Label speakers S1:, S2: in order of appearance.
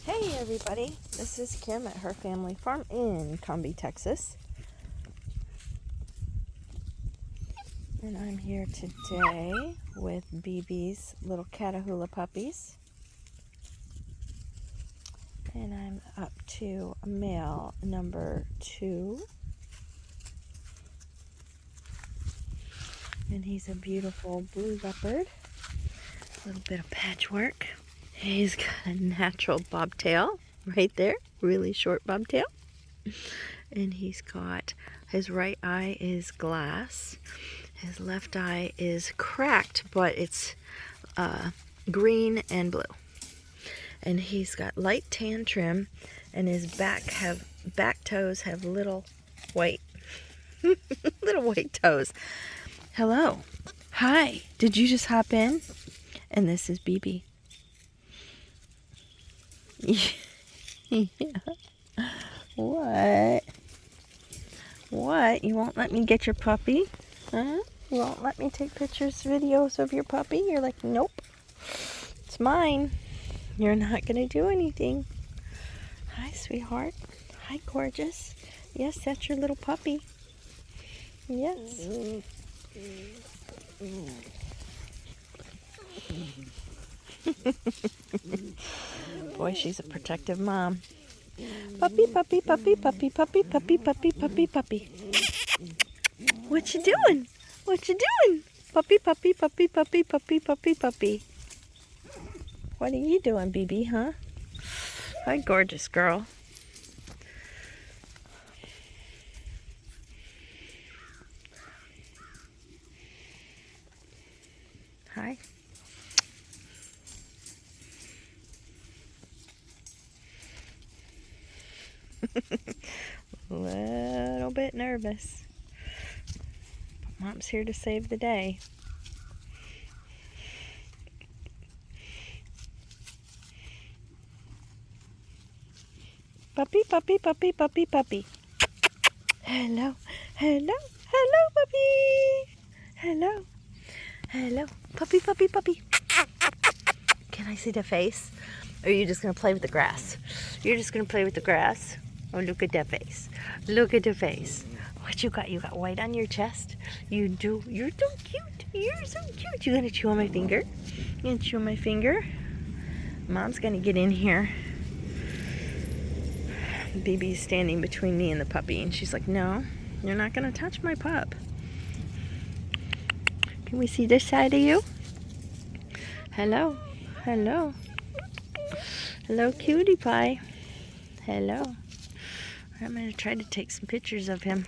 S1: Hey everybody, this is Kim at Her Family Farm in Cumbie, Texas. And I'm here today with BB's little Catahoula puppies. And I'm up to male number 2. And he's a beautiful blue leopard. A little bit of patchwork. He's got a natural bobtail right there, really short bobtail. And he's got, his right eye is glass. His left eye is cracked, but it's green and blue. And he's got light tan trim, and his back toes have little white little white toes. Hello. Hi. Did you just hop in? And this is BB. Yeah. What? What? You won't let me get your puppy? Huh? You won't let me take pictures, videos of your puppy? You're like, nope. It's mine. You're not going to do anything. Hi, sweetheart. Hi, gorgeous. Yes, that's your little puppy. Yes. Boy, she's a protective mom. Puppy, puppy, puppy, puppy, puppy, puppy, puppy, puppy, puppy. What you doing? What you doing? Puppy, puppy, puppy, puppy, puppy, puppy, puppy. What are you doing, BB, huh? Hi, gorgeous girl. Hi. Little bit nervous. But Mom's here to save the day. Puppy, puppy, puppy, puppy, puppy. Hello, hello, hello, puppy. Hello, hello, puppy, puppy, puppy. Can I see the face? Or are you just going to play with the grass? You're just going to play with the grass? Oh, look at that face. Look at the face. What you got? You got white on your chest? You do. You're so cute. You're so cute. You going to chew on my finger? You going to chew on my finger? Mom's going to get in here. BB's standing between me and the puppy, and she's like, no, you're not going to touch my pup. Can we see this side of you? Hello. Hello. Hello, cutie pie. Hello. I'm going to try to take some pictures of him.